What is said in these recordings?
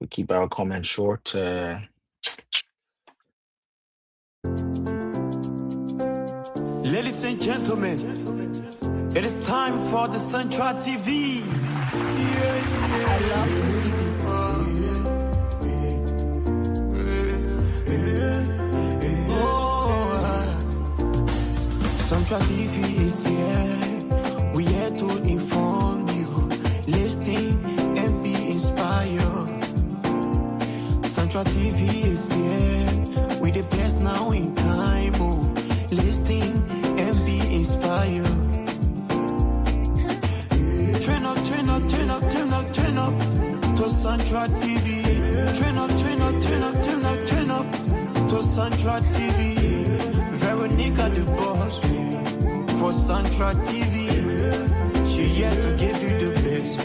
keep our comment short. Ladies and gentlemen, it is time for the Central TV. I love Central TV is here. We here to inform you, listen and be inspired. Central TV is here. We the best now in time. Oh, listen and be inspired. Turn up, turn up, turn up, turn up, turn up to Central TV. Turn up, turn up, turn up, turn up, turn up to Central TV. Veronica the boss for Central TV. She here to give you the best.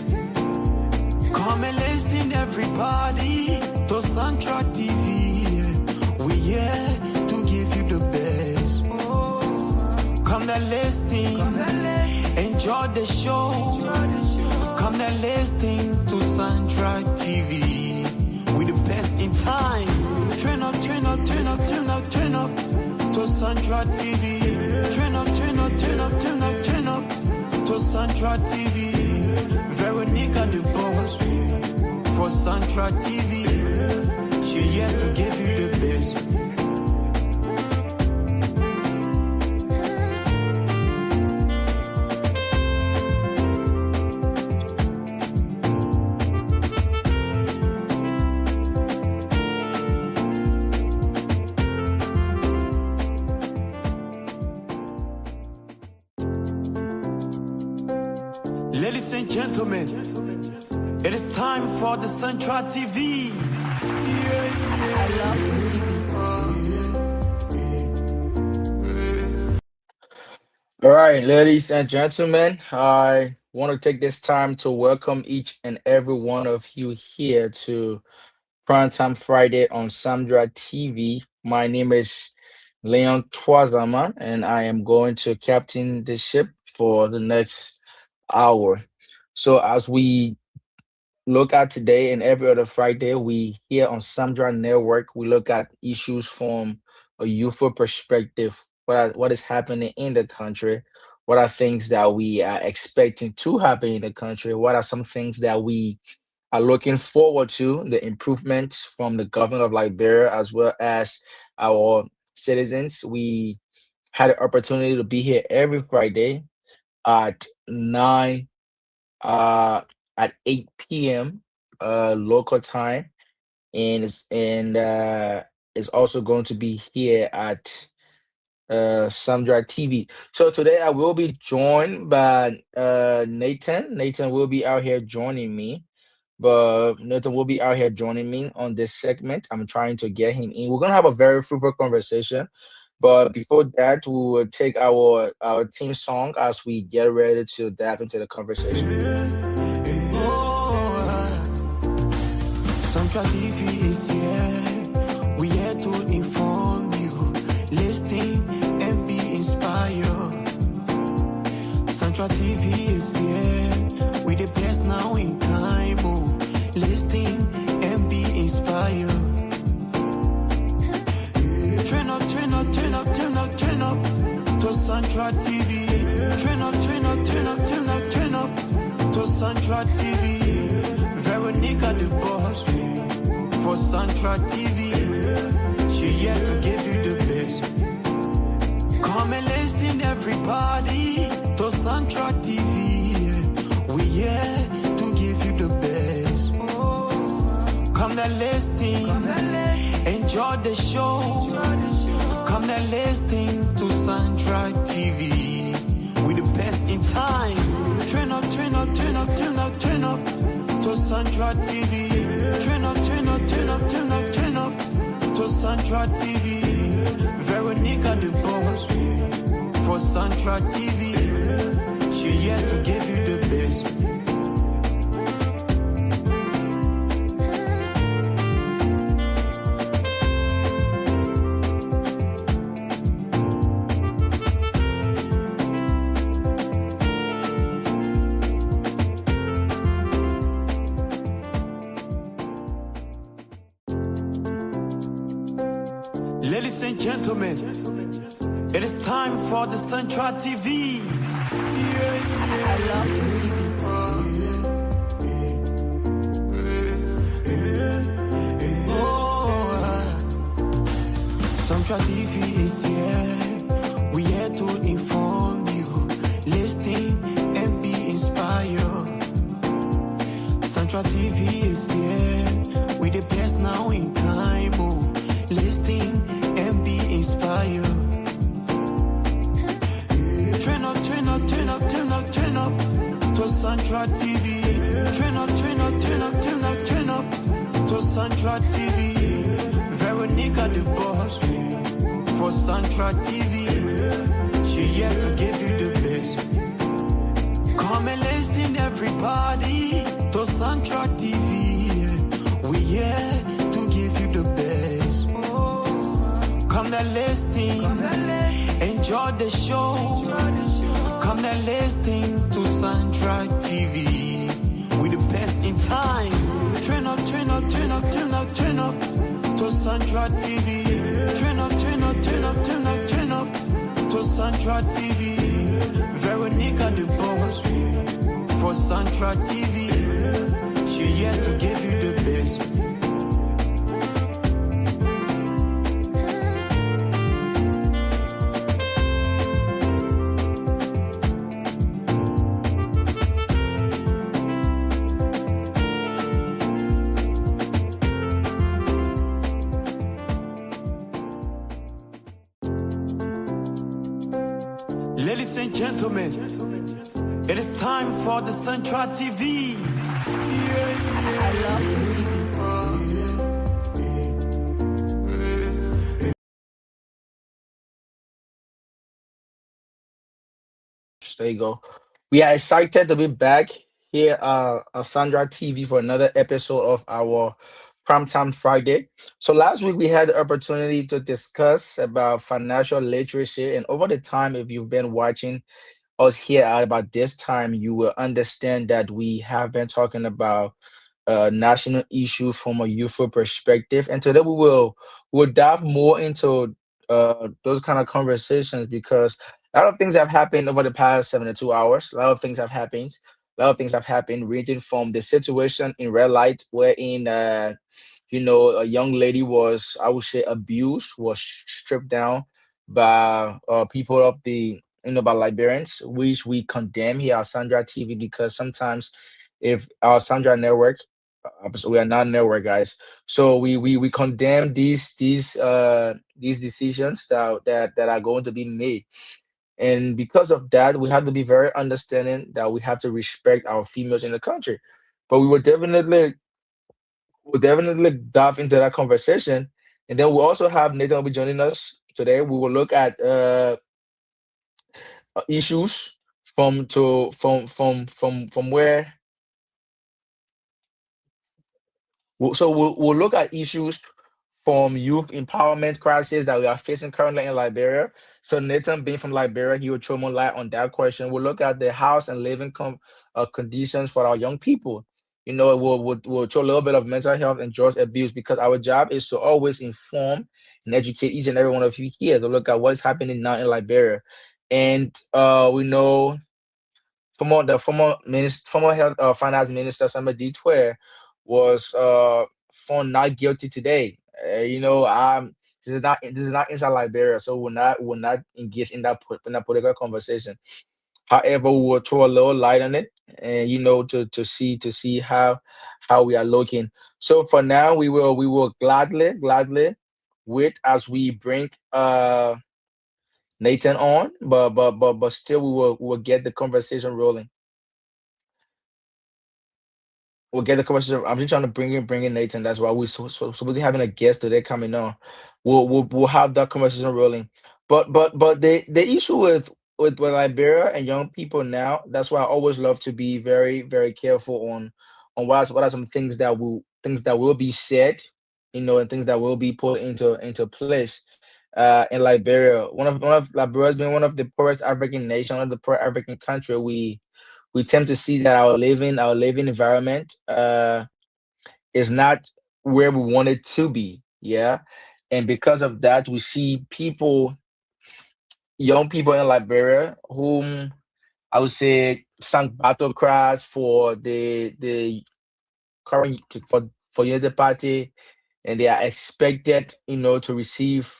Come and listen everybody to Central TV. We here to give you the best. Come and listen, enjoy the show. Come and listen to Central TV. We the best in time. Turn up, turn up, turn up, turn up, turn up to Central TV. Turn up, turn up, turn up, turn up, turn up to Central TV. Veronica the boss for Central TV. She here to give you the best. Ladies and gentlemen, it is time for the Central TV. I love All right, ladies and gentlemen, I want to take this time to welcome each and every one of you here to PrimeTime Friday on Samdra TV. My name is Leon Twazama, and I am going to captain the ship for the next hour. So, as we look at today and every other Friday, we here on Samdra Network, we look at issues from a youthful perspective. What is happening in the country? What are things that we are expecting to happen in the country? What are some things that we are looking forward to? The improvements from the government of Liberia as well as our citizens. We had an opportunity to be here every Friday at 9 at 8 p.m. Local time, and it's also going to be here at Samdra TV. So today I will be joined by Nathan. Nathan will be out here joining me. But Nathan will be out here joining me on this segment. I'm trying to get him in. We're gonna have a very fruitful conversation. But before that, we will take our team song as we get ready to dive into the conversation. Central TV is here. We here to inform you, listen and be inspired. Central TV is here. We the best now in time. Oh, listen and be inspired. Turn up, turn up, turn up, turn up, turn up to Central TV. Turn up, turn up, turn up, turn up, turn up to Central TV. Veronica the boss for Central TV. She here to give you the best. Come and listen everybody to Central TV. We here to give you the best. Come and listen, enjoy the show. Come and listen to Central TV. We the best in time. Turn up, turn up, turn up, turn up, turn up to Central TV. Turn up, turn up, turn up, turn up, turn up to Central TV. Veronica the boss for Central TV. She here to give you the best. Ladies and gentlemen, it is time for the Central TV. I love Gucci Central TV is here. We here to inform you, listen and be inspired. Central TV is here. We the best now in time. Oh, listen and be inspired. Turn up, turn up, turn up, turn up, turn up to Central TV. Turn up, turn up, turn up, turn up, turn up to Central TV. Veronica the boss for Central TV. She here to give you the best. Come and listen everybody to Central TV. We here to give you the best. Come and listen, enjoy the show. Come and listen to Central TV. We the best in time. Turn up, turn up, turn up, turn up, turn up to Central TV. Turn up, turn up, turn up, turn up, turn up to Central TV. Veronica the boss for Central TV. She here to give you the best. Ladies and gentlemen, it is time for the Central TV. I love Gucci There you go. We are excited to be back here on Sandra TV for another episode of our PrimeTime Friday. So last week we had the opportunity to discuss about financial literacy, and over the time, if you've been watching us here at about this time, you will understand that we have been talking about national issues from a youthful perspective. And today we'll dive more into those kind of conversations because a lot of things have happened over the past 72 hours. A lot of things have happened. A lot of things have happened, ranging from the situation in Red Light, wherein a young lady was, I would say, abused, was stripped down by people of the by Liberians, which we condemn here at Sandra TV because sometimes if our Sandra network, so we are not a network guys, so we condemn these decisions that are going to be made, and because of that we have to be very understanding that we have to respect our females in the country. But we'll definitely dive into that conversation, and then we'll also have Nathan will be joining us today. We will look at issues from where. We'll look at issues from youth empowerment crisis that we are facing currently in Liberia. So Nathan, being from Liberia, he will throw more light on that question. We'll look at the house and living conditions for our young people. We'll show a little bit of mental health and drug abuse because our job is to always inform and educate each and every one of you here to look at what is happening now in Liberia. And we know former health finance minister Samuel Detwer was found not guilty today. This is not inside Liberia, so we'll not engage in that political conversation. However, we will throw a little light on it, and to see how we are looking. So for now, we will gladly wait as we bring Nathan on, but still we will get the conversation rolling. We'll get the conversation. I'm just trying to bring in Nathan. That's why we're having a guest today coming on. We'll have that conversation rolling. But the issue with Liberia and young people now. That's why I always love to be very very careful on what are some things that will be said, and things that will be put into place. In Liberia, one of Liberia's being one of the poorest African nation, one of the poor African country. We tend to see that our living environment is not where we want it to be. Yeah. And because of that, we see people, young people in Liberia, whom I would say sang battle cries for the current for Unity Party, and they are expected, to receive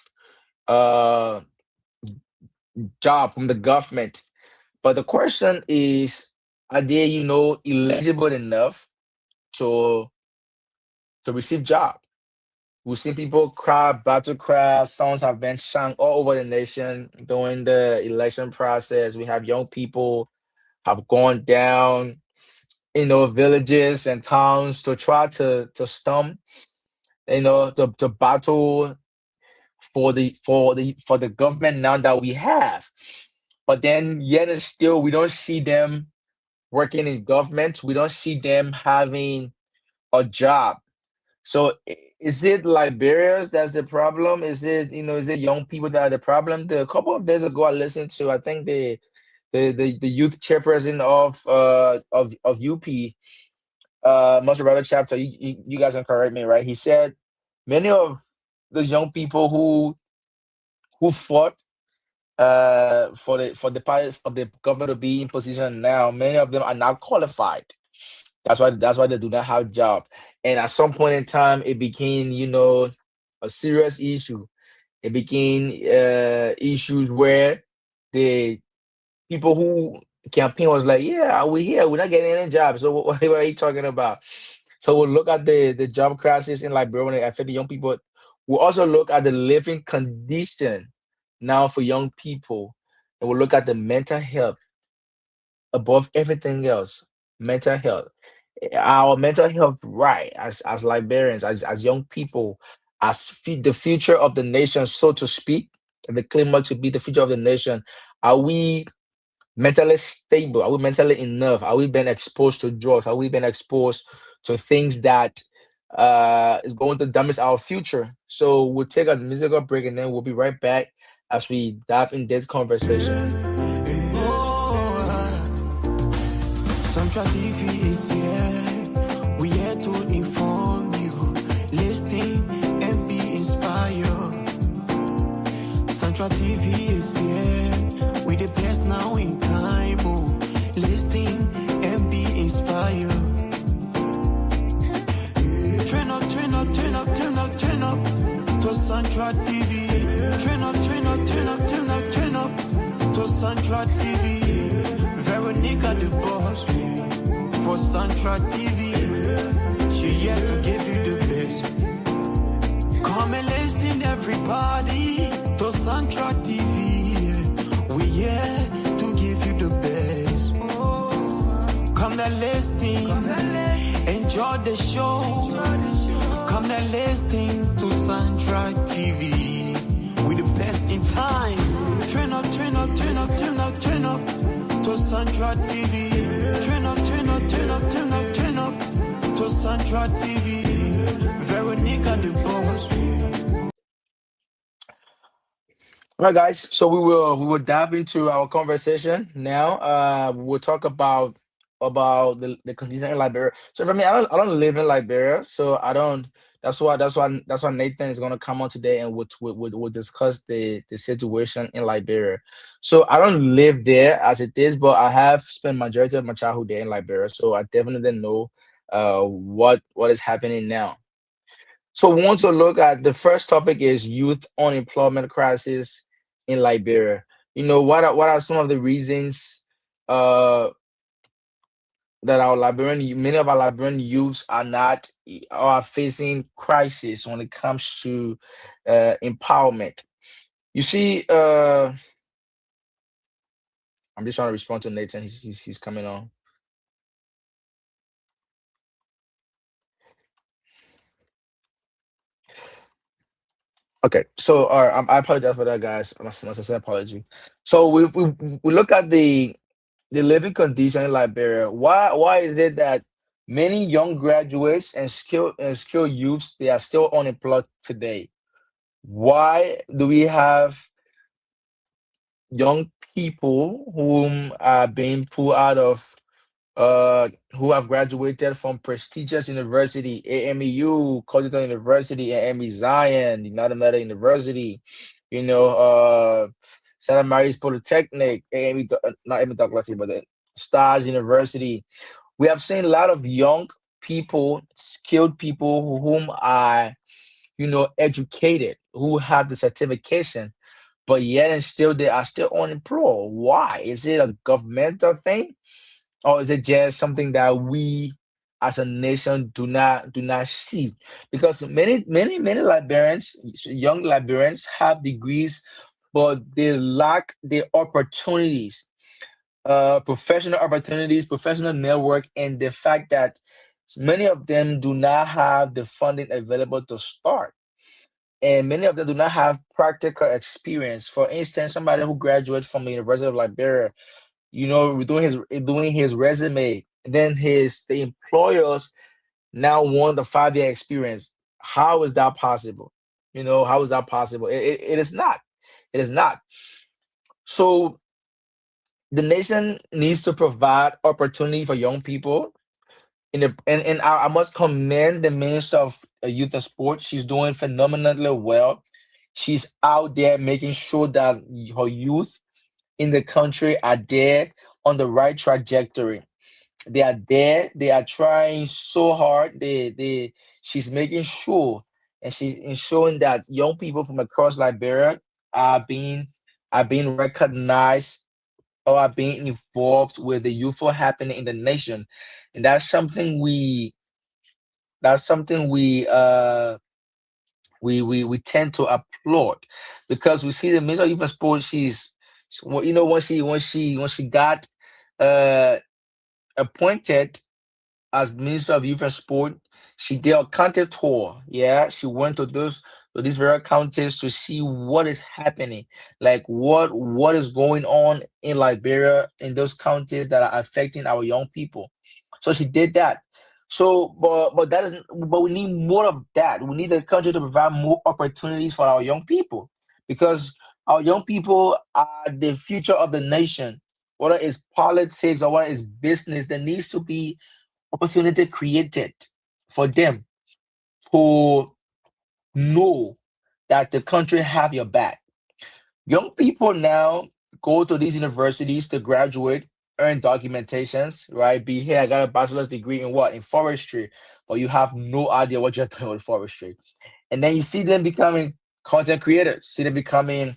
uh job from the government. But the question is, are they, eligible enough to receive job? We've seen people cry, battle cry. Songs have been sung all over the nation during the election process. We have young people have gone down, villages and towns to try to stump, to battle for the government now that we have. But then yet and still we don't see them working in government. We don't see them having a job. So is it Liberians that's the problem? Is it young people that are the problem? A couple of days ago I listened to, I think, the youth chairperson of UP, Most Brother chapter. You guys can correct me, right? He said many of those young people who fought for the government to be in position now, many of them are not qualified. That's why they do not have job. And at some point in time, it became, a serious issue. It became issues where the people who campaign was like, yeah, we're here, we're not getting any jobs. So what are you talking about? So we'll look at the job crisis in Liberia when it affect the young people. We'll also look at the living condition now for young people, and we'll look at the mental health above everything else. Mental health, our mental health, right, as Liberians, as young people, as the future of the nation, so to speak, the claim to be the future of the nation. Are we mentally stable? Are we mentally enough? Are we been exposed to drugs? Are we been exposed to things that is going to damage our future? So we'll take a musical break and then we'll be right back as we dive in this conversation. Central TV is here. We here to inform you, listen and be inspired. Central TV is here. We the best now in time. Oh, listen and be inspired. Turn up, turn up, turn up, turn up, turn up to Central TV. Turn up, turn up, turn up, turn up, turn up to Central TV. Veronica the boss for Central TV. She here to give you the best. Come and listen, everybody, to Central TV. We here to give you the best. Come and listen, enjoy the show. Come and listen to Central TV. We the best in time. Turn up, turn up, turn up, turn up, turn up to Central TV. Turn up, turn up, turn up, turn up, turn up to Central TV. Veronica the boss. All right, guys. So we will dive into our conversation now. We'll talk about the condition in Liberia. So for me, I don't live in Liberia, so I don't. That's why Nathan is gonna come on today and we'll discuss the situation in Liberia. So I don't live there as it is, but I have spent majority of my childhood there in Liberia, so I definitely know what is happening now. So we want to look at the first topic is youth unemployment crisis in Liberia. What are some of the reasons uh that many of our Liberian youths are facing crisis when it comes to empowerment. You see, I'm just trying to respond to Nathan. He's coming on. Okay, so I apologize for that, guys. My sincere apology. So we look at the living condition in Liberia. Why is it that many young graduates and skilled youths, they are still unemployed today? Why do we have young people whom are being pulled out of who have graduated from prestigious university, AMEU, Collegiate University, AME Zion, United Meta University, you know, Santa Maria's Polytechnic, AME, not AME Douglas, but the Stars University. We have seen a lot of young people, skilled people whom are, educated, who have the certification, but yet and still they are still unemployed. Why? Is it a governmental thing? Or is it just something that we as a nation do not see? Because many Liberians, young Liberians have degrees, but they lack the opportunities, professional opportunities, professional network, and the fact that many of them do not have the funding available to start. And many of them do not have practical experience. For instance, somebody who graduates from the University of Liberia, doing his resume, and then his the employers now want the 5 year experience. How is that possible? How is that possible? It is not. It is not. So the nation needs to provide opportunity for young people. And I must commend the Minister of Youth and Sports. She's doing phenomenally well. She's out there making sure that her youth in the country are there on the right trajectory. They are there. They are trying so hard. She's making sure, and she's ensuring that young people from across Liberia are being are being recognized or are being involved with the youthful happening in the nation, and that's something we tend to applaud, because we see the middle even sport. When she got uh appointed as Minister of Youth and Sport, she did a county tour. Yeah, she went to these very counties to see what is happening, like what is going on in Liberia in those counties that are affecting our young people. So she did that. So, but that isn't. But we need more of that. We need the country to provide more opportunities for our young people, because our young people are the future of the nation. Whether it's politics or whether it's business, there needs to be opportunity created for them to know that the country have your back. Young people now go to these universities to graduate, earn documentations, right? Be here, I got a bachelor's degree in what? In forestry, but you have no idea what you're doing with forestry. And then you see them becoming content creators, see them becoming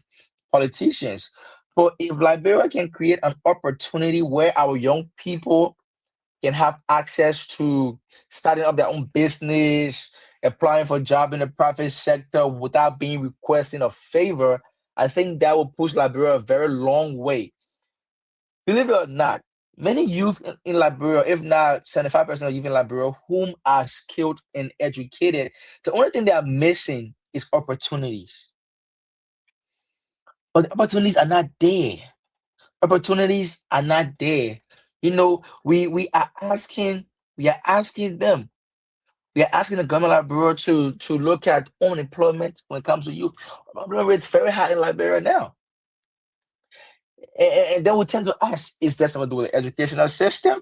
politicians. But if Liberia can create an opportunity where our young people can have access to starting up their own business, applying for a job in the private sector without being requesting a favor, I think that will push Liberia a very long way. Believe it or not, many youth in Liberia, if not 75% of youth in Liberia, whom are skilled and educated, the only thing they are missing is opportunities. But the opportunities are not there. Opportunities are not there. We are asking them. We are asking the government of Liberia to look at unemployment when it comes to youth. Unemployment rate is very high in Liberia now. And then we tend to ask, is that something to do with the educational system?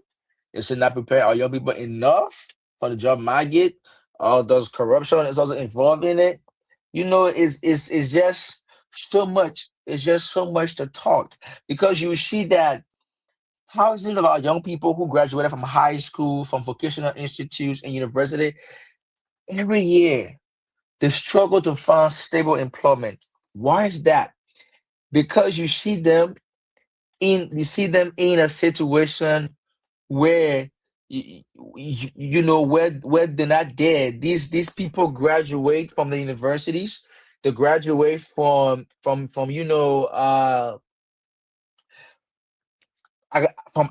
Is it not prepare our young people enough for the job market? Or does corruption is also involved in it? It's just so much. It's just so much to talk, because you see that thousands of our young people who graduated from high school, from vocational institutes and university, every year they struggle to find stable employment. Why is that? Because you see them in a situation where where they're not there. These people graduate from the universities. They graduate from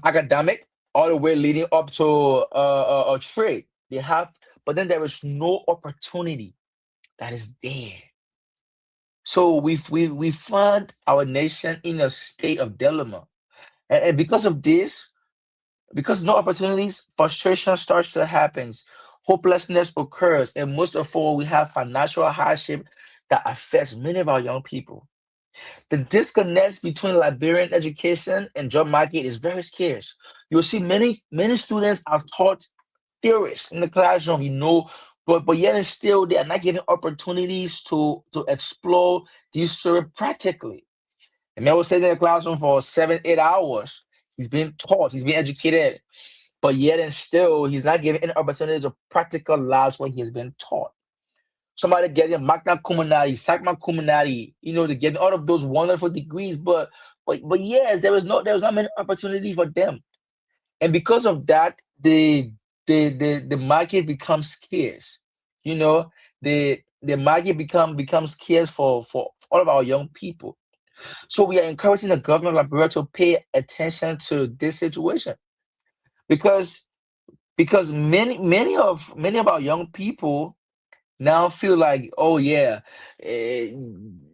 academic all the way leading up to a trade. They have, but then there is no opportunity that is there. So we find our nation in a state of dilemma, and because of this, because no opportunities, frustration starts to happen, hopelessness occurs, and most of all, we have financial hardship that affects many of our young people. The disconnect between Liberian education and job market is very scarce. You'll see many students are taught theories in the classroom, but yet and still they are not given opportunities to explore these theory practically. And man will sit in the classroom for 7, 8 hours. He's being taught, he's being educated, but yet and still he's not given any opportunities of practical lives when he has been taught. Somebody getting magna cum laude, sacma cum laude, they're getting all of those wonderful degrees, but yes, there was not many opportunities for them. And because of that, the market becomes scarce. You know, the market becomes scarce for all of our young people. So we are encouraging the government of Liberia to pay attention to this situation because many of our young people now feel like, oh yeah, eh,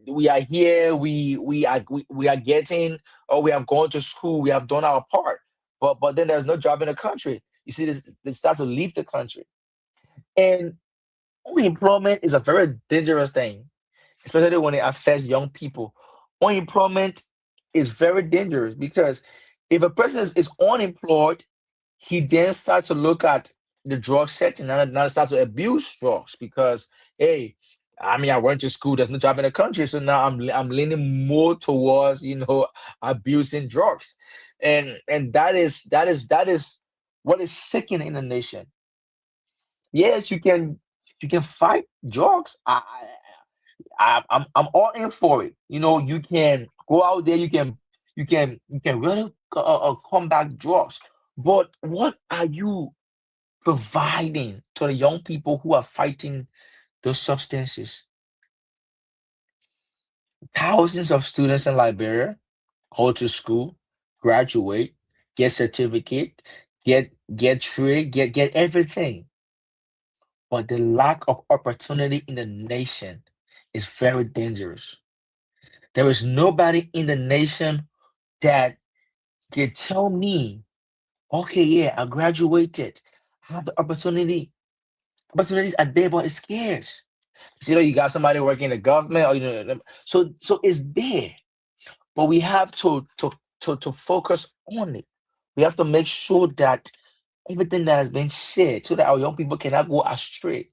we are here, we are getting, or we have gone to school, we have done our part, but then there's no job in the country. You see, this they start to leave the country, and unemployment is a very dangerous thing, especially when it affects young people. Unemployment is very dangerous because if a person is unemployed, he then starts to look at the drug setting and now starts to abuse drugs because, hey, I mean, I went to school, there's no job in the country, so now I'm leaning more towards abusing drugs, and that is what is sickening in the nation. Yes, you can fight drugs. I'm all in for it. You can go out there. You can really combat drugs. But what are you providing to the young people who are fighting those substances? Thousands of students in Liberia go to school, graduate, get certificate, get trade, get everything. But the lack of opportunity in the nation is very dangerous. There is nobody in the nation that can tell me, okay, yeah, I graduated. I have the opportunity. Opportunities are there, but it's scarce. You got somebody working in the government, or so it's there. But we have to focus on it. We have to make sure that everything that has been shared so that our young people cannot go astray.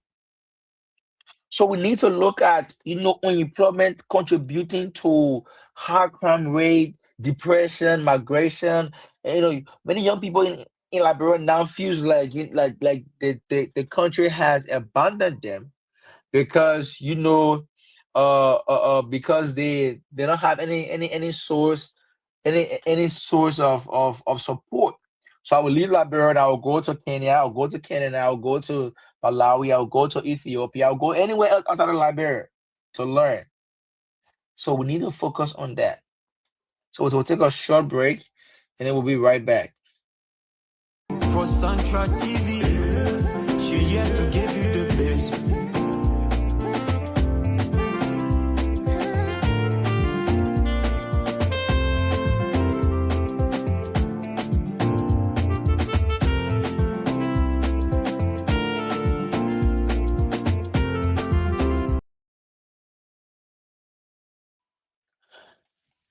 So we need to look at, unemployment contributing to high crime rate, depression, migration. And, many young people in Liberia now feels like the country has abandoned them because because they don't have any source of support. So I will leave Liberia and I will go to Kenya, I'll go to Canada, I'll go to Malawi, I'll go to Ethiopia, I'll go anywhere else outside of Liberia to learn. So we need to focus on that. So we'll take a short break and then we'll be right back. For Santra TV, she here to give you the best.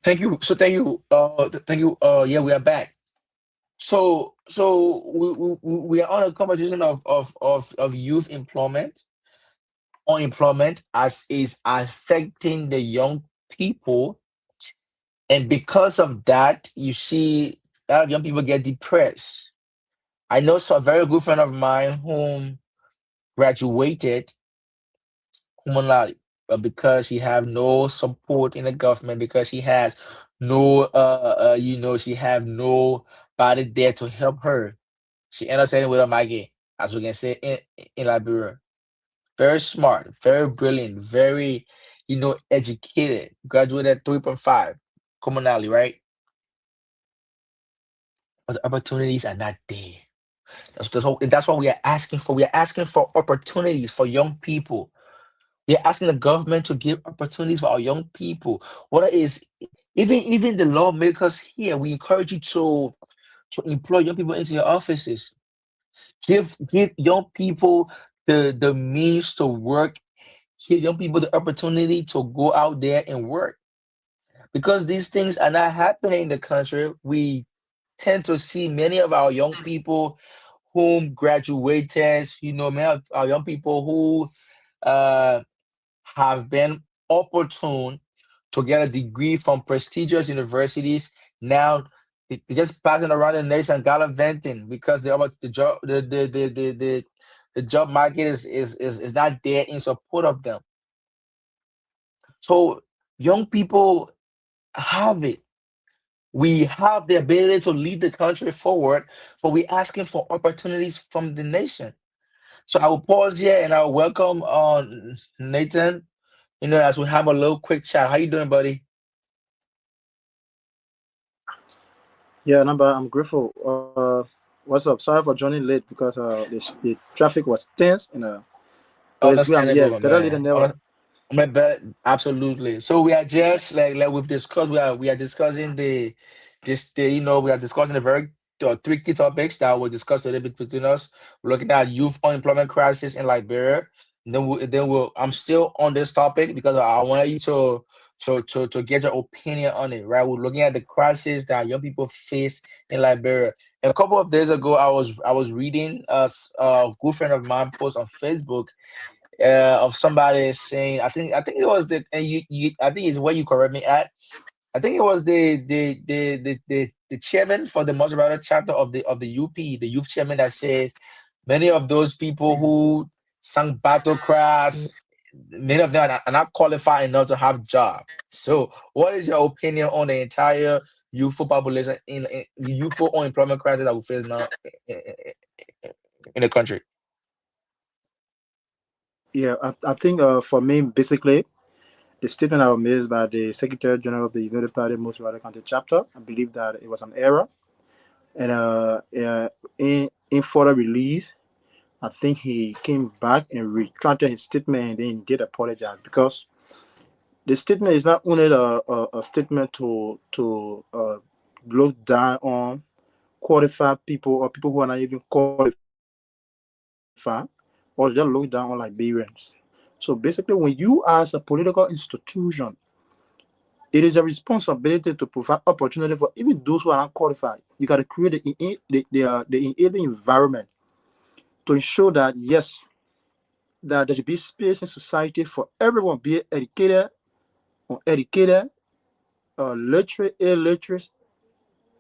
Thank you. So thank you. Thank you. Yeah, we are back. So we are on a conversation of youth employment, unemployment as is affecting the young people, and because of that, you see a lot of young people get depressed. I know so a very good friend of mine whom graduated cum laude, but because she have no support in the government, because she has no she have nobody there to help her, she ended up saying with a Maggie, as we can say in Liberia. Very smart, very brilliant, very, educated, graduated 3.5 commonality, right? But the opportunities are not there. That's what we are asking for. We are asking for opportunities for young people. We are asking the government to give opportunities for our young people. What is even the lawmakers here, we encourage you to employ young people into your offices. Give young people the means to work. Give young people the opportunity to go out there and work. Because these things are not happening in the country, we tend to see many of our young people whom graduated, many of our young people who have been opportune to get a degree from prestigious universities. Now they're just passing around the nation gallivanting because they're about the job the job market is not there in support of them. So young people have it. We have the ability to lead the country forward, but we're asking for opportunities from the nation. So I will pause here and I'll welcome Nathan. As we have a little quick chat. How you doing, buddy? Yeah, number I'm grateful. What's up? Sorry for joining late because the traffic was tense and but it's good. I'm here. Understandable, Better late man. than never. Absolutely. So we are just like we've discussed. We are discussing we are discussing the very three key topics that were discussed a little bit between us. We're looking at youth unemployment crisis in Liberia. And then I'm still on this topic because I wanted you to get your opinion on it. Right, we're looking at the crisis that young people face in Liberia. A couple of days ago, I was reading a good friend of mine post on Facebook of somebody saying, I think it was the and you I think it's where you correct me at. I think it was the chairman for the Maserati chapter of the UP, the youth chairman, that says many of those people who sang battle cries, many of them are not qualified enough to have job. So what is your opinion on the entire youthful population in the youthful unemployment crisis that we face now in the country? Yeah, I think for me basically the statement I was made by the Secretary General of the United Party Most Radical County chapter, I believe that it was an error, and in further release, I think he came back and retracted his statement and then did apologize because the statement is not only a statement to look down on qualified people or people who are not even qualified or just look down on Liberians. So basically, when you as a political institution, it is a responsibility to provide opportunity for even those who are not qualified. You got to create the enabling environment to ensure that yes, that there should be space in society for everyone, be it educated, uneducated, literate, illiterate.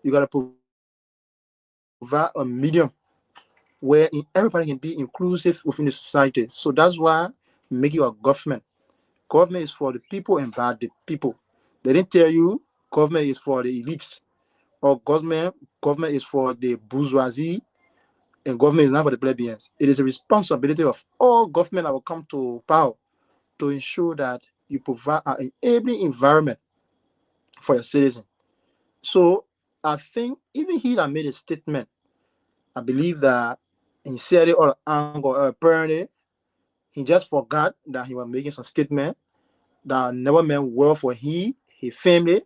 You got to provide a medium where everybody can be inclusive within the society. So that's why make you a government. Government is for the people and by the people. They didn't tell you government is for the elites or government is for the bourgeoisie and government is not for the plebeians. It is a responsibility of all government that will come to power to ensure that you provide an enabling environment for your citizen. So I think even he that made a statement, I believe that he said it all anger apparently he just forgot that he was making some statement that never meant well for he, his family,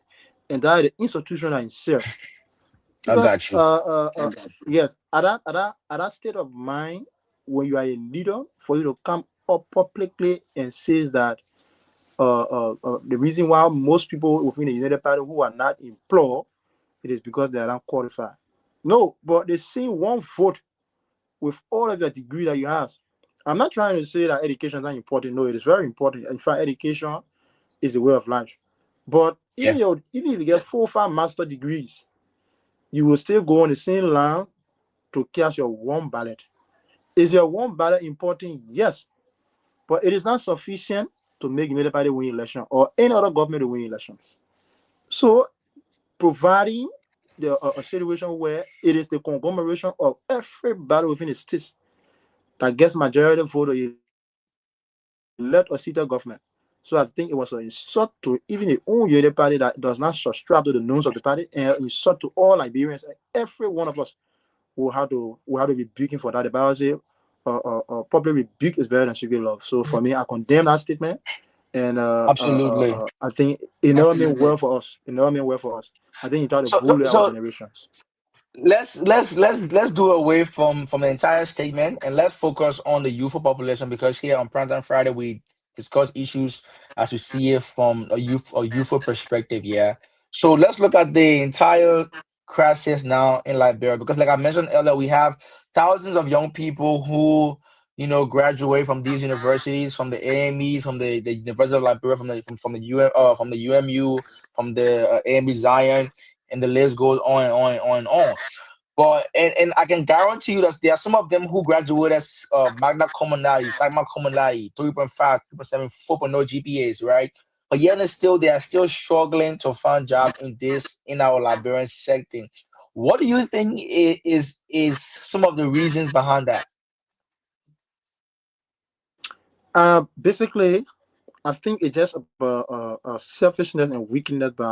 and that the institution that himself. I Because got you. yes, at that state of mind, when you are a leader, for you to come up publicly and says that the reason why most people within the United Party who are not employed, it is because they are not qualified. No, but they see one vote with all of your degree that you have. I'm not trying to say that education is not important. No, it is very important. In fact, education is the way of life. But Yeah, even if you get 4 or 5 master degrees, you will still go on the same line to cast your one ballot. Is your one ballot important? Yes, but it is not sufficient to make United Party win election or any other government to win elections. So providing a situation where it is the conglomeration of everybody within the states that gets majority vote or elect or seat government. So I think it was an insult to even the own United Party that does not subscribe to the norms of the party, and an insult to all Liberians. And every one of us will have to be rebuking for that. The Bible says, public rebuke is better than secret love. So for me, I condemn that statement, and absolutely. I think it never meant well for us. It never meant well for us. I think he tried to So, so, bully our so generations. let's do away from the entire statement and let's focus on the youthful population because here on Primetime Friday we discuss issues as we see it from a youthful perspective. Yeah. So let's look at the entire crisis now in Liberia, because, like I mentioned earlier, we have thousands of young people who graduate from these universities, from the AMEs, from the University of Liberia, from the from the UMU, from the AME Zion, and the list goes on and on and on and on. But and I can guarantee you that there are some of them who graduate as magna cum laude, sigma cum laude, 3.5, 3.7, 4.0 GPAs, right? But yet and still, they are still struggling to find job in our Liberian sector. What do you think is some of the reasons behind that? Basically, I think it's just about selfishness and weakness by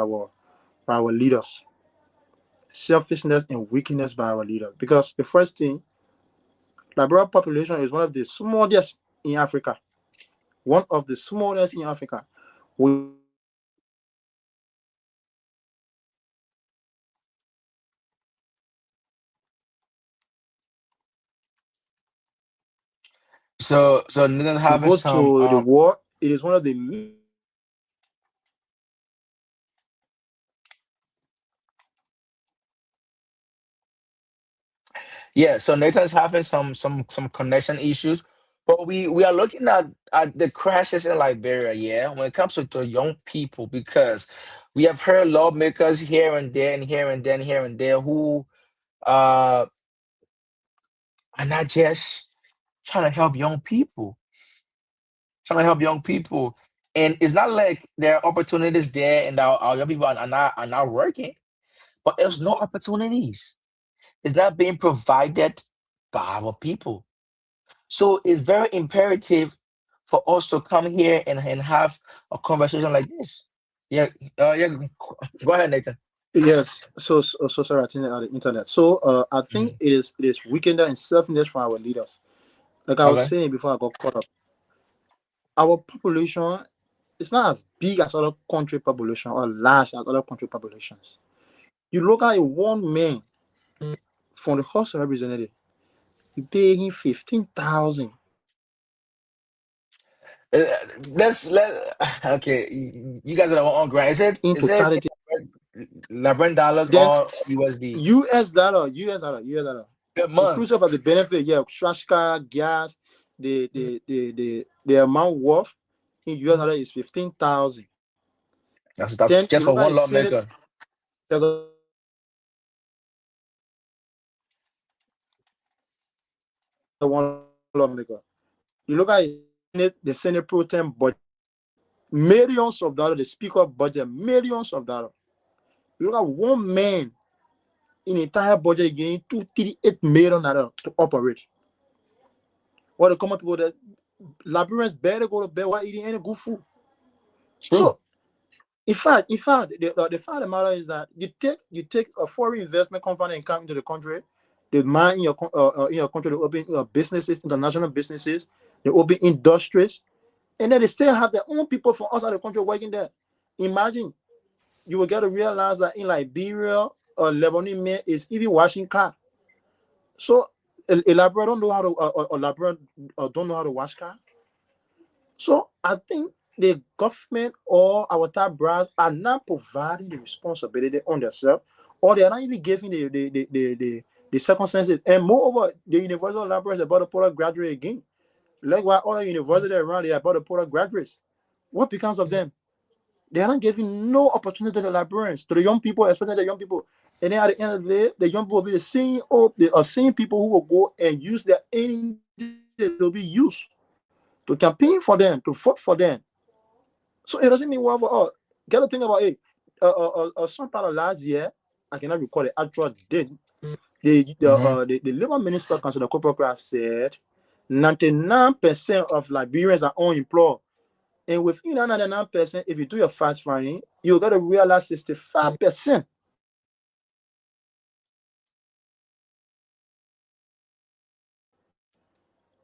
our leaders. Selfishness and weakness by our leaders. Because the first thing, Liberia population is one of the smallest in Africa. One of the smallest in Africa. We have So Nathan to having go some to the war. It is one of the least yeah, so Nathan's having some connection issues, but we are looking at the crashes in Liberia, yeah, when it comes to the young people, because we have heard lawmakers here and there and here and there and here and there who uh are not just trying to help young people, and it's not like there are opportunities there and our young people are not working, but there's no opportunities. It's not being provided by our people. So it's very imperative for us to come here and have a conversation like this. Yeah, yeah. Go ahead, Nathan. yes. So sorry, I think at the internet. So I think Mhm. it is weakened and selfishness from our leaders. Like I was Okay. saying before I got caught up, our population is not as big as other country population or large as other country populations. You look at one man from the House of Representatives, you pay him 15,000 Uh, let okay. You guys are on grant. in Is it totality. Labrador dollars Then or USD US dollar, per month? inclusive of the benefit, yeah, trash car, gas, the amount worth in US dollar is 15,000. That's Then just you for look at one the Senate, lawmaker. there's a one lawmaker. You look at the Senate pro tem budget, millions of dollars, the speaker budget, millions of dollars. You look at one man in the entire budget getting 238 million to operate. What the common people that Liberians better go to bed while eating any good food. True. So the fact of the matter is that you take a foreign investment company and come into the country, they mine in your country, they open businesses, international businesses, they open industries, and then they still have their own people from outside the country working there. Imagine you will get to realize that in Liberia, a Lebanese man is even washing car. So a Liberian don't know how to don't know how to wash car. So I think the government or our top brass are not providing the responsibility on themselves, or they are not even giving the circumstances. And moreover, the University of Liberia is about to put a graduate again. Like why other universities around they are about to put a graduates. What becomes of them? They are not giving no opportunity to the Liberians, to the young people, especially the young people. And then at the end of the day, the young people will be the same people who will go and use their energy that will be used to campaign for them, to vote for them. So it doesn't mean well for us. Get to think about it. Some part of last year, I cannot recall the actual date. Hmm. The Labor Minister, Councilor Kopokra, said 99% of Liberians are unemployed. And within that 99%, if you do your fast finding, you got to realize 65%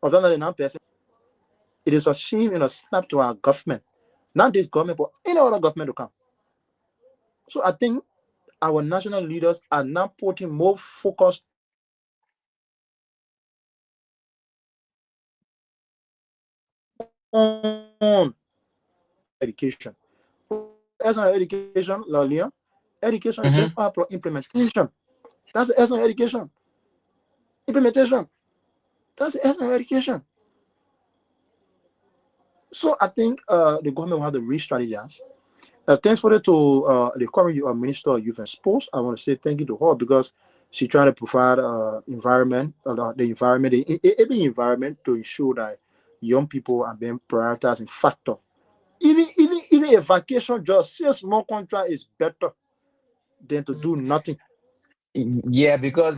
of that 99%. It is a shame and a snap to our government. Not this government, but any other government to come. So I think our national leaders are now putting more focus on education. What's the essence of education, Leon? Education is just Mm-hmm. about implementation. That's the essence of education. Implementation. That's the essence of education. So I think the government will have to re-strategize. Thanks for the current Minister of Youth and Sports. I want to say thank you to her because she tried to provide the environment, the environment to ensure that young people are being prioritized in factor. Even a vacation job, 6 month contract is better than to do nothing. Yeah, because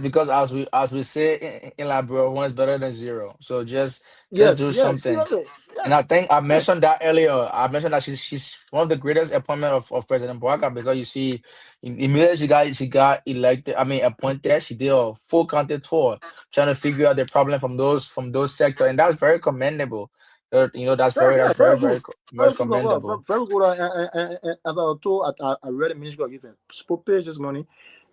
as we say in Labrador, one is better than zero. So just Yes, do yes, something. seriously. And Yes, I think I yes. mentioned that earlier. I mentioned that she's one of the greatest appointment of President Barack because you see, immediately she got elected. I mean appointed. She did a full country tour trying to figure out the problem from those sector, and that's very commendable. That's Yeah, very yeah, that's very very good. very Very much good as well. Very, commendable. very good. As I was told, I read the Ministry of Youth and Sport page this morning.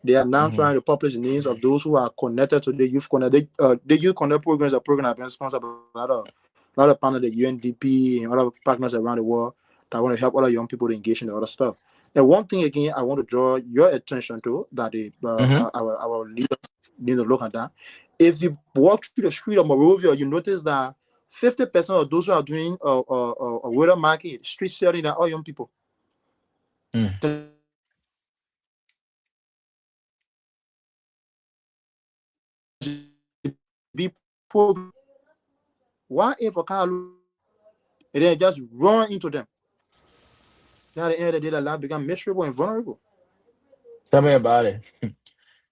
They are now Hmm. trying to publish the names of those who are connected to the Youth Connect. The Youth Connect programs, a program that has been sponsored by a lot of partners, the UNDP and other partners around the world that want to help other young people to engage in the other stuff. And one thing again, I want to draw your attention to that Hmm. our leaders need to look at that. If you walk through the street of Morovia, you notice that 50% of those who are doing a water market, street selling, are all young people. Mm. There's a big program why if a car look at them and then just run into them. Then at the end of the day, the life become miserable and vulnerable. Tell me about it. Tell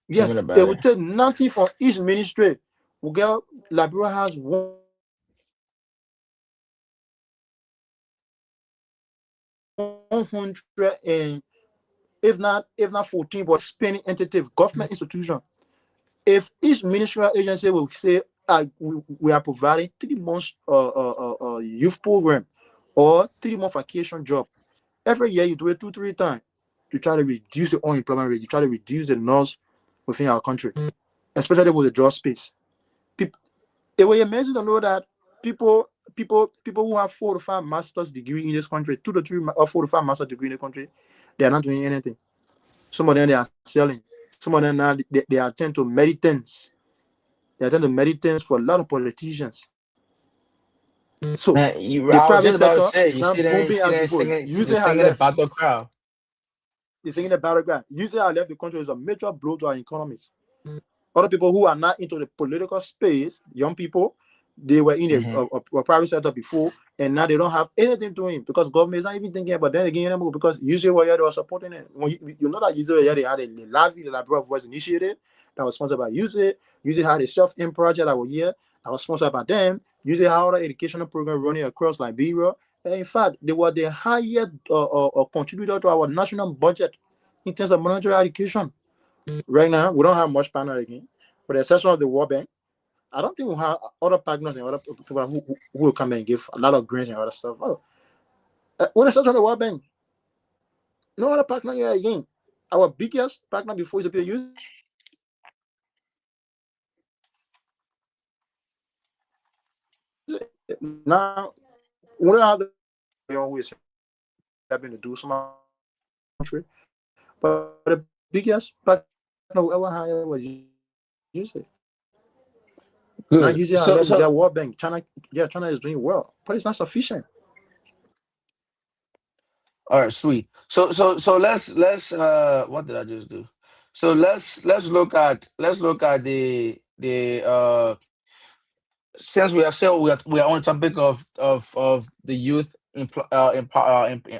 Yes, me it about will it. take nothing from each ministry. We get Liberia has 100 and if not 14, but spending entity government institution. If each ministerial agency will say we are providing 3 months youth program or 3 month vacation job, every year you do it 2 3 times to try to reduce the unemployment rate, you try to reduce the loss within our country, especially with the job space. People, it will amazing to know that people who have 4 to 5 master's degree in this country, 2 to 3 or 4 to 5 master degree in the country, they are not doing anything. Some of them they are selling. Some of them now they attend to medicines. They attend to medicines for a lot of politicians. So the I was private just about to sector say, is you not see them, you booming see as them before. singing, Using her singing the left, battle crowd. they're singing the battleground. Using her left the country is a major blow to our economies. Other people who are not into the political space, young people, they were in Hmm. a private sector before, and now they don't have anything doing because government is not even thinking about them again anymore because usually they were supporting it. When you know that usually they had a Lavi, the Labrador Voice Initiative that was sponsored by USAID. USAID had a self-in project that was here that was sponsored by them. USAID had other educational program running across Liberia. And in fact, they were the highest contributor to our national budget in terms of monetary education. Right now, we don't have much partner again. With the exception of the World Bank, I don't think we have other partners and other people who will come and give a lot of grants and other stuff. Oh, with the exception of the World Bank, no other partner here again. Our biggest partner before is the use it. Now, we don't have the who is helping to do some of the things in the country, but the biggest partner we ever had was use it. Now using our left, we got World Bank. Good. China, yeah, China is doing well, but it's not sufficient. All right, sweet. So let's what did I just do? So let's look at the since we are still we are on the topic of the youth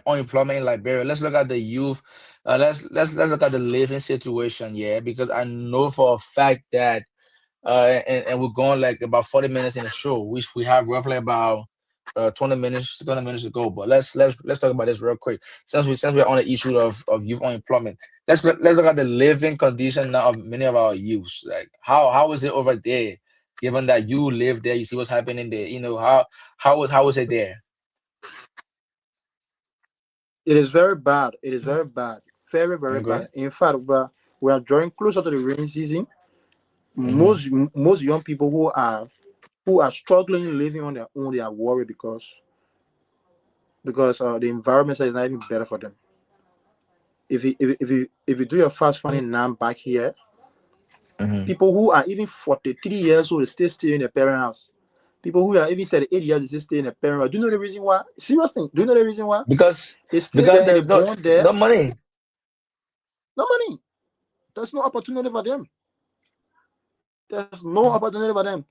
unemployment in Liberia. Let's look at the youth. Let's look at the living situation. Yeah, because I know for a fact that and we're going like about 40 minutes in the show, which we have roughly about 20 minutes to go. But let's talk about this real quick. Since we're on the issue of youth unemployment, let's look at the living condition now of many of our youths. Like how is it over there? Given that you live there, you see what's happening there. How is it there? It is very bad. It is very bad. Very, very Okay. bad. In fact, we are drawing closer to the rainy season. Mm-hmm. Most young people who are struggling living on their own, they are worried because because the environment is not even better for them. If you do your fast finding now back here, Hmm. people who are even 43 years old still stay in their parent house. People who are even 38 years they still stay in their parent house. Do you know the reason why? Seriously, do you know the reason why? Because They stay because there, they they're have no born there, no money. no money. There's no opportunity for them. There's no opportunity for them.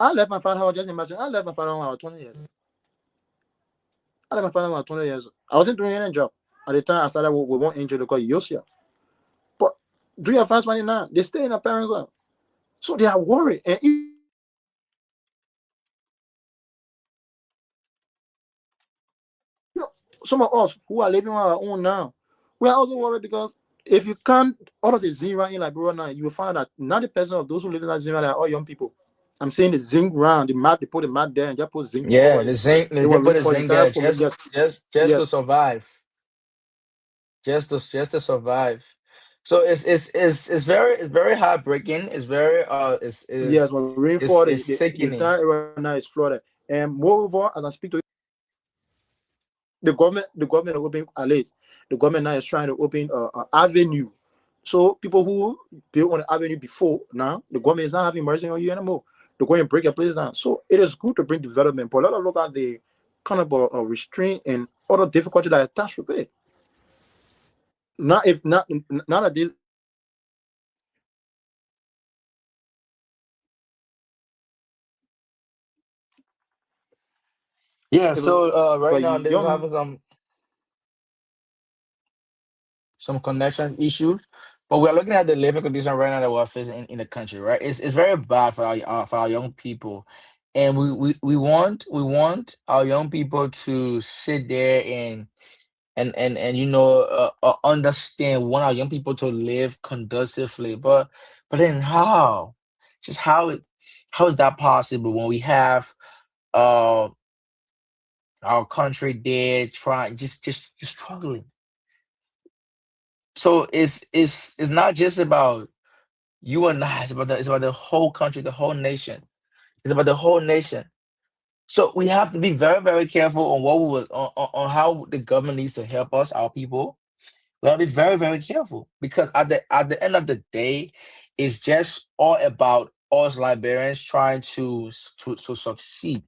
I left my father house, just imagine, I left my father when I was 20 years. I left my father when I was 20 years. I wasn't doing any job. At the time I started with one angel called Yosia. But do your fast money now, they stay in their parents' house. So they are worried. And even some of us who are living on our own now, we are also worried because if you can't all of the zero in like bro now, you will find that 90% of those who live in that zero are all young people. I'm saying the zinc round, the mat, they put the mat there and just put zinc all Yeah, over the it. zinc. They They were put rooting the for the zinc entire there family. Yes, just to yes, survive. Just to survive. So it's very heartbreaking. It's very yes. When rainfall, it's the sickening. entire area now is flooded. And moreover, as I speak to you, the government open at least the government now is trying to open a avenue. So people who built on the avenue before now, the government is not having mercy on you anymore. They're going to break your place down. So it is good to bring development, but a lot of look at the kind of restraint and other difficulty that attached with it. Not if not nowadays if a young person is not doing well, they will not even give you Yeah. if a So right now young they're having some connection issues, but we're looking at the living condition right now that we're facing in the country. Right, it's very bad for our young people, and we want our young people to sit there and understand. We want our young people to live conductively, but then how? Just how is that possible when we have uh our country there trying just struggling? So it's not just about you and I. It's about the whole country, the whole nation. It's about the whole nation. So we have to be very, very careful on what we will on how the government needs to help us, our people. We gotta be very, very careful because at the end of the day, it's just all about us Liberians trying to succeed.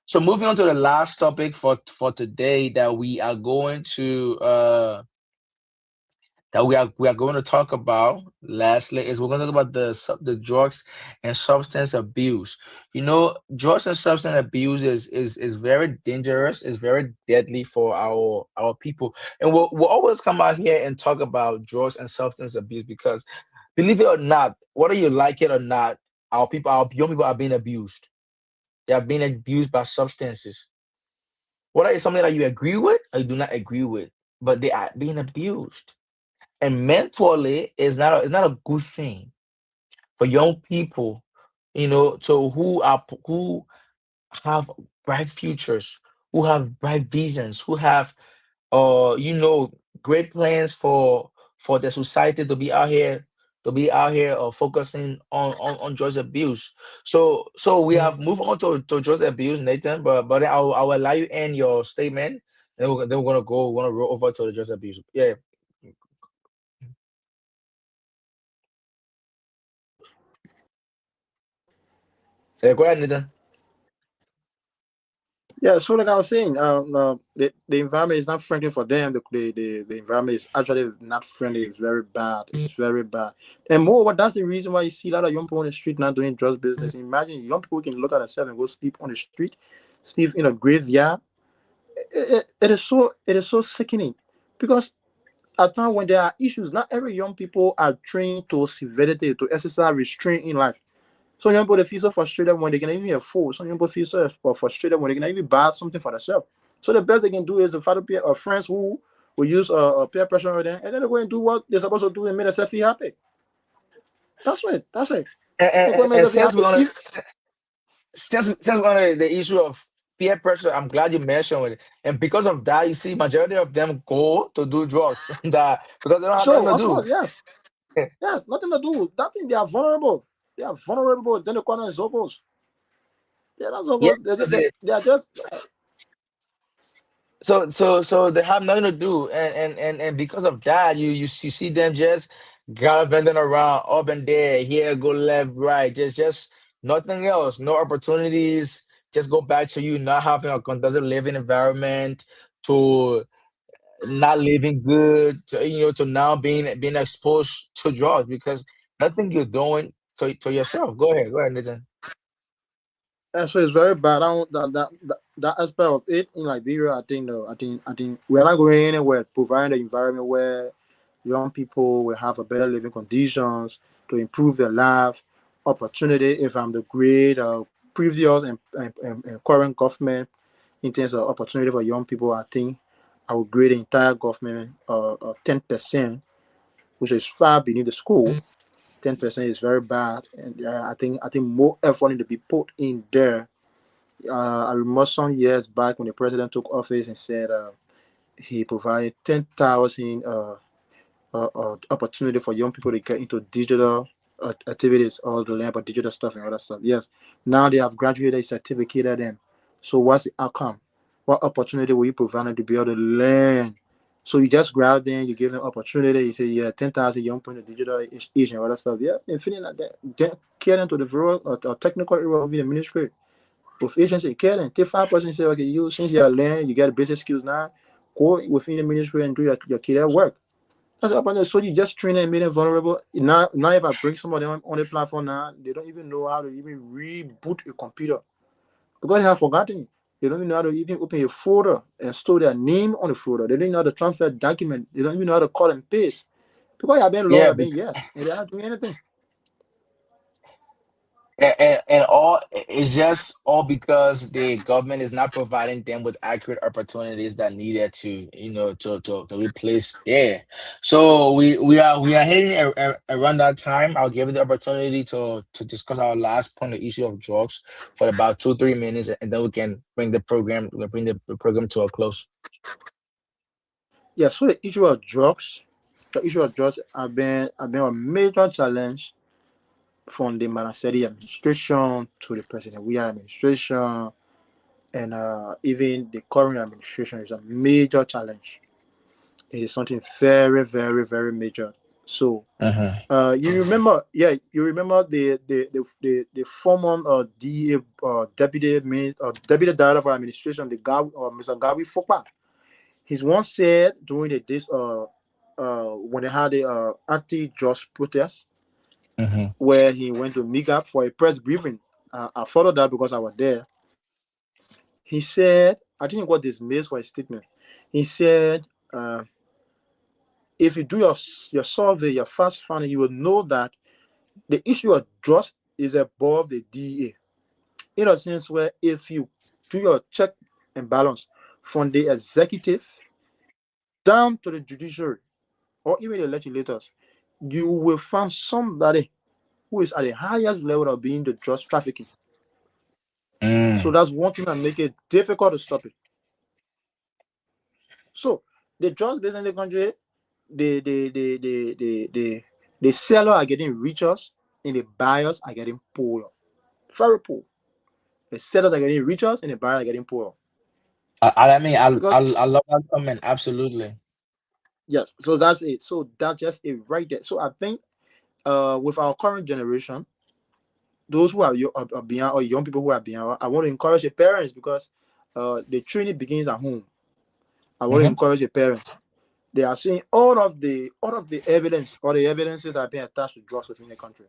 So moving on to the last topic for today that we are going to talk about lastly is we're going to talk about the drugs and substance abuse. Drugs and substance abuse is very dangerous, is very deadly for our people, and we'll always come out here and talk about drugs and substance abuse because, believe it or not, whether you like it or not, our young people are being abused. They are being abused by substances. Whether it's something that you agree with or you do not agree with, but they are being abused. And mentally is not a good thing for young people, to who have bright futures, who have bright visions, who have great plans for the society to be out here focusing on drugs abuse. So we have moved on to drugs abuse, Nathan, but I'll allow you end your statement. Then we're gonna roll over to the drugs abuse. Yeah. Yeah, go ahead, Nathan. yeah. So like I was saying, the environment is not friendly for them. The environment is actually not friendly. It's very bad. It's very bad. And moreover, that's the reason why you see a lot of young people on the street not doing drugs business. Imagine young people can look at themselves and go sleep on the street, sleep in a graveyard. It is so sickening because at times when there are issues, not every young people are trained to severity to exercise restraint in life. Some young people they feel so frustrated when they can even afford. Some young people feel so frustrated when they can even buy something for themselves. So the best they can do is to follow peer or friends who will use peer pressure on them, and then they go and do what they're supposed to do and make themselves feel happy. That's it. That's it. And, And go and, and make and themselves feel since we're happy. on If since we're on the issue of peer pressure, I'm glad you mentioned it. And because of that, you see, majority of them go to do drugs that because they don't have nothing so, to of do. course, yes, yes, nothing to do. That thing they are vulnerable. They are vulnerable. Then the corner is opposed. Yeah, that's Yeah, opposed. because They are just so they have nothing to do, and because of that, you see them just gallivanting around up and there, here go left, right, just nothing else, no opportunities. Just go back to you not having a conducive living environment, to not living good, to, to now being exposed to drugs because nothing you're doing to yourself. Go ahead, Nathan. And so it's very bad. I don't, that aspect of it in Liberia. I think though, I think we're not going anywhere. Providing the environment where young people will have a better living conditions to improve their life, opportunity. If I'm the great previous and current government in terms of opportunity for young people, I think I would grade the entire government 10%, which is far beneath the school. 10% is very bad, and I think more effort need to be put in there. I remember some years back when the president took office and said he provided 10,000 opportunity for young people to get into digital activities, all to learn about digital stuff and other stuff. Yes, now they have graduated, certificated them. So what's the outcome? What opportunity will you provide them to be able to learn? So you just grab them, you give them opportunity. You say, yeah, 10,000 young people in the digital age and other stuff. Yeah, and feeling like that, then carry them to the rural or technical area of the ministry with agency care and take 5% say, okay, you since you are learning, you get basic skills now, go within the ministry and do your career work. That's what happened. So you just train them and made them vulnerable. Now if I bring some of them on the platform now, they don't even know how to even reboot a computer because they have forgotten. They don't even know how to even open a folder and store their name on the folder. They don't even know how to transfer document. They don't even know how to cut and paste. Because I've been long, Yeah, I've been yes, and they're not doing anything. and all it's just all because the government is not providing them with accurate opportunities that needed to to replace there. So we are hitting around that time. I'll give you the opportunity to discuss our last point, the issue of drugs, for about 2 3 minutes, and then we can bring the program to a close. Yeah, so the issue of drugs have been a major challenge from the Manaseri administration to the President we administration and even the current administration is a major challenge. It is something very, very, very major. So Hmm. you remember the former DA deputy director of our administration, the guy Mr. Gawi Fokpa. He's once said during the days when they had the anti-drugs protest Hmm. where he went to meet up for a press briefing. I followed that because I was there. He said, I think he got dismissed for his statement. He said, uh, if you do your survey, your fast finding, you will know that the issue of drugs is above the DA. In a sense where if you do your check and balance from the executive down to the judiciary or even the legislators, you will find somebody who is at the highest level of being the drugs trafficking. So Mm. that's one thing that make it difficult to stop it. So the drugs based in the country, the seller are getting richer and the buyers are getting poorer. Very poor. The sellers are getting richer and the buyers are getting poorer. I mean, Because I love that comment. Absolutely. yes, so that's it. So that's just it right there. So I think with our current generation, those who are behind or young people who are behind, I want to encourage the parents because the training begins at home. I want to Hmm. encourage the parents. They are seeing all of the evidence, all the evidences that are being attached to drugs within the country.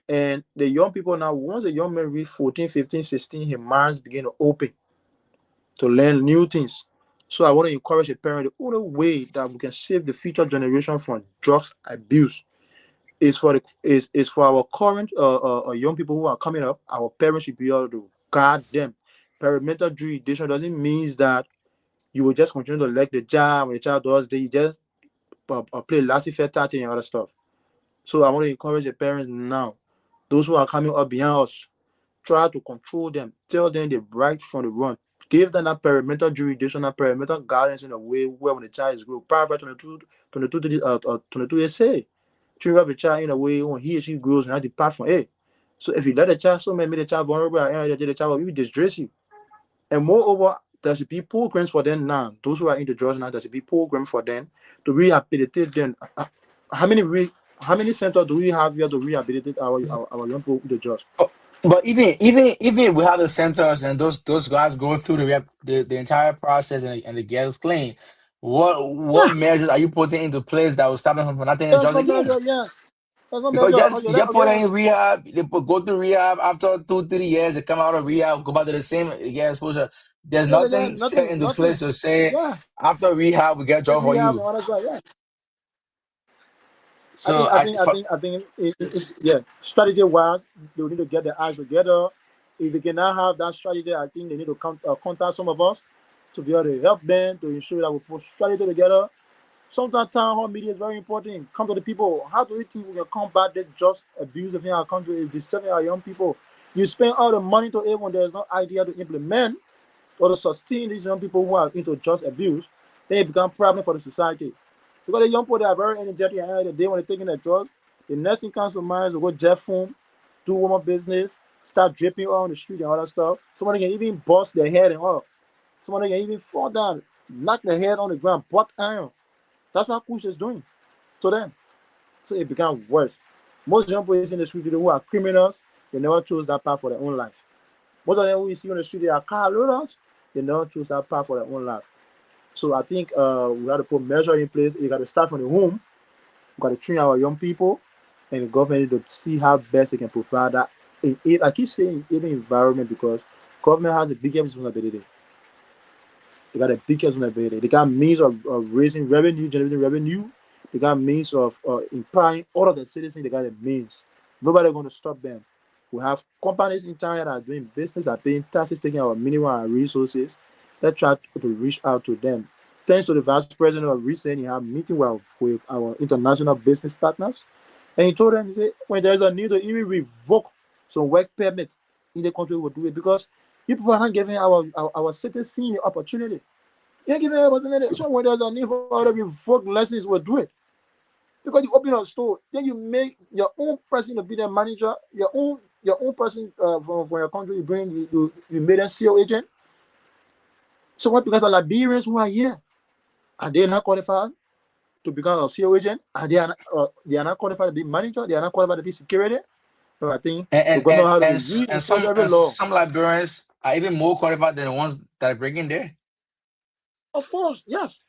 And the young people now, once a young man reach 14, 15, 16, his minds begin to open to learn new things. So I want to encourage the parent the only way that we can save the future generation from drugs abuse is for our current young people who are coming up. Our parents should be able to guard them. Parental jurisdiction doesn't mean that you will just continue to let the child when the child does they just play laissez-faire tactic and other stuff. So I want to encourage the parents now, those who are coming up behind us, try to control them, tell them the right from the wrong, give them that parental jurisdiction, that parental guidance in a way where when the child is grown, Paragraph 22 years say, train up the child in a way when he or she grows and not depart from it. So if you let the child so make the child vulnerable at the end of the day, the child will even disgrace you. And moreover, there should be programs for them now. Those who are in the jobs now, there should be programs for them to rehabilitate them. How many how many centers do we have here to rehabilitate our young people in the jobs? Oh, but even if we have the centers and those guys go through the entire process and it gets clean, what Yeah, measures are you putting into place that will stop them from not taking there's jobs no again? measure. Yeah, there's no Because measure. Okay, just put them okay. in rehab, go through rehab after 2 3 years, they come out of rehab, go back to the same yeah exposure. There's Yeah, yeah, nothing set into place nothing. to say Yeah, after rehab we get and job for rehab and you. all that stuff. Yeah, So I for, yeah. Strategy wise, they will need to get their eyes together. If they cannot have that strategy, I think they need to contact some of us to be able to help them to ensure that we put strategy together. Sometimes town hall media is very important. Come to the people. How do we think we can combat the just abuse in our country? Is disturbing our young people. You spend all the money to it when there is no idea to implement or to sustain these young people who are into just abuse. They become problem for the society. Because the young people they are very energetic and the day when they're taking their drugs, the next thing comes to mind is to go jet phone, do woman business, start dripping on the street and all that stuff. Somebody can even bust their head and all. Somebody can even fall down, knock their head on the ground, butt iron. That's what Kush is doing to them. So it became worse. Most young boys in the street who are criminals, they never chose that path for their own life. Most of them we see on the street, they are car loaders, they never choose that path for their own life. So I think we got to put measures in place. You got to start from the home. We got to train our young people, and the government need to see how best they can provide that. I keep saying even environment because government has the biggest responsibility. They got a big responsibility. They got means of raising revenue, generating revenue. They got means of empowering all of the citizens. They got the means. Nobody going to stop them. We have companies in China that are doing business, are paying taxes, taking our mineral and resources. Let's try to reach out to them. Thanks to the vice president of recent, he had a meeting with our international business partners. And he told them, he said, when there's a need to even revoke some work permit in the country, we'll do it because you people aren't giving our citizens the opportunity. You're giving them opportunity. So when there's a need for other revoke lessons, we'll do it. Because you open a store, then you make your own person to be the manager, your own person from your country, you bring you made a CEO agent. So what because the Liberians who are here, are they not qualified to become a CEO agent? They are not qualified to be manager, they are not qualified to be security. So I think and the and government and, has to and, be s- and reinforce some every and law. some librarians are even more qualified than the ones that are breaking there. Of course, yes,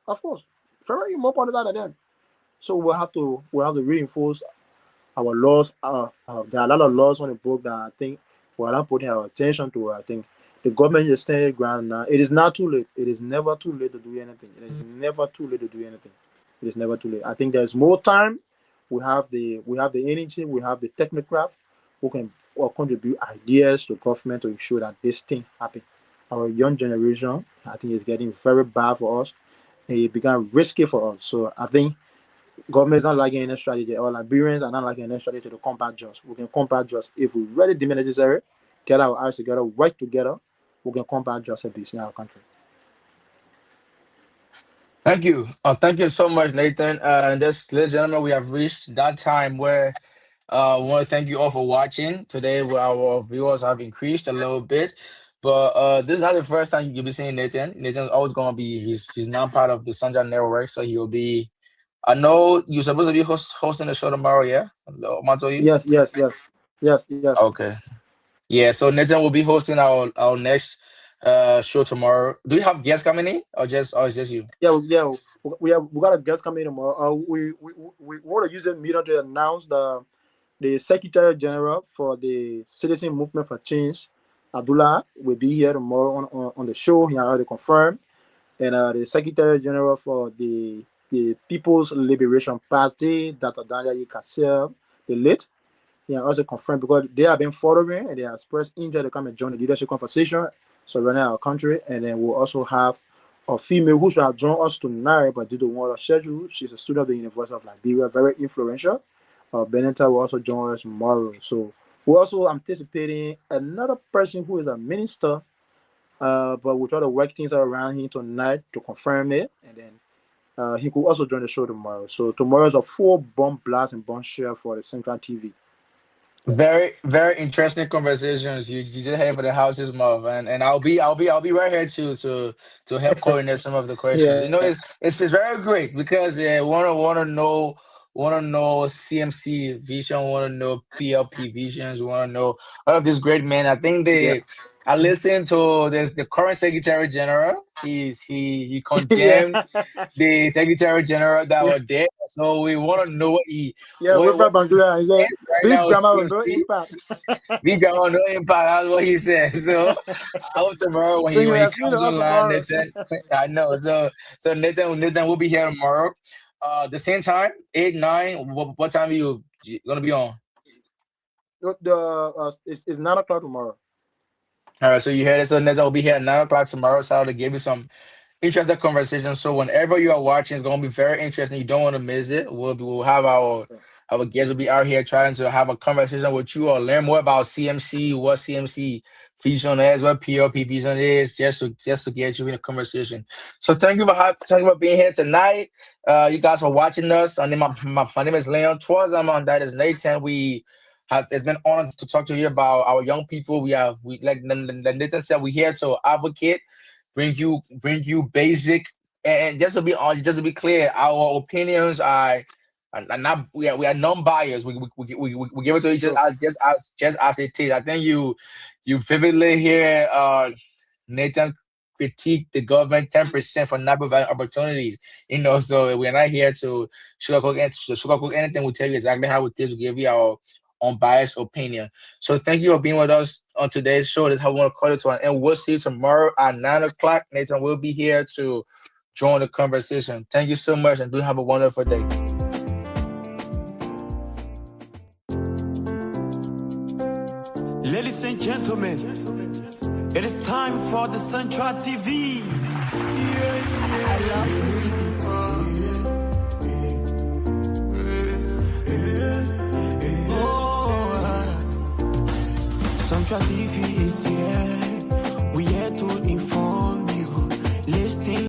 of course. Very more qualified than them. So we'll have to reinforce our laws. There are a lot of laws on the book that I think we're not putting our attention to. I think the government is standing ground now. It is not too late. It is never too late to do anything. It is never too late to do anything. It is never too late. I think there's more time. We have the energy. We have the technocrat who can contribute ideas to government to ensure that this thing happen. Our young generation, I think, is getting very bad for us. It become risky for us. So I think government is not liking any strategy, or Liberians are not liking any strategy to combat drugs. We can combat drugs if we really deem it necessary, get our eyes together, work together, we can combat drugs abuse in our country. Thank you. Thank you so much, Nathan. And this, ladies and gentlemen, we have reached that time where we want to thank you all for watching. Today, our viewers have increased a little bit, but this is not the first time you'll be seeing Nathan. Nathan's always going to be, he's now part of the Sunshine Network, so he'll be. I know you're supposed to be hosting the show tomorrow, yeah? Am I told you? Yes, yes, yes, yes, yes. Okay. Yeah, so Nathan will be hosting our next show tomorrow. Do you have guests coming in or it's just you? Yeah. We got a guest coming tomorrow. We want to use this meeting to announce the Secretary General for the Citizen Movement for Change, Abdullah, will be here tomorrow on the show. He already confirmed. And the Secretary General for the People's Liberation Party, Dr. Daniel Kassel, the late, he also confirmed because they have been following and they have expressed interest to come and join the leadership conversation surrounding our country. And then we'll also have a female who should have joined us tonight, but due to one of the schedule, she's a student of the University of Liberia, very influential. Benita will also join us tomorrow. So we're also anticipating another person who is a minister, but we'll try to work things around him tonight to confirm it, and then he could also join the show tomorrow. So tomorrow is a full bomb blast and bomb share for the Central TV. Very, very interesting conversations. You just had for the house's mouth, and I'll be right here to help coordinate some of the questions. Yeah. You know, it's very great because wanna know CMC vision, wanna know PLP visions, wanna know all of these great men. I think Yeah. I listened to this the current Secretary General. He Yeah. condemned the Secretary General that Yeah. were there. So we want to know Yeah. We're what from he Bangladesh. He said, stands right big now with grammar with no CMC. impact. We got on no impact. That's what he said. So I hope tomorrow when So he you when he explain comes to us online, tomorrow. Nathan. I know. So Nathan will be here tomorrow. The same time, 8, 9. What time are you gonna be on? It's 9 o'clock tomorrow. All right, so you heard it. So Nathan will be here at 9 o'clock tomorrow. So to give you some interesting conversation. So whenever you are watching, it's gonna be very interesting. You don't want to miss it. We'll have our guests will be out here trying to have a conversation with you or learn more about CMC, what CMC vision is, what PLP vision is, just to get you in a conversation. So thank you for being here tonight. You guys for watching us. My name is Leon Twazama, that is Nathan. We have it's been on to talk to you about our young people. We like Nathan said, we're here to advocate bring you basic and just to be clear, our opinions are not we are non-biased. We give it to each other True. as it is. I think you vividly hear Nathan critique the government 10% for not providing opportunities. So we're not here to sugarcoat anything. We tell you exactly how it is. We give you our unbiased opinion. So thank you for being with us on today's show. That's how we want to call it to an end. We'll see you tomorrow at 9 o'clock. Nathan will be here to join the conversation. Thank you so much and do have a wonderful day. Ladies and gentlemen, it is time for the Central TV.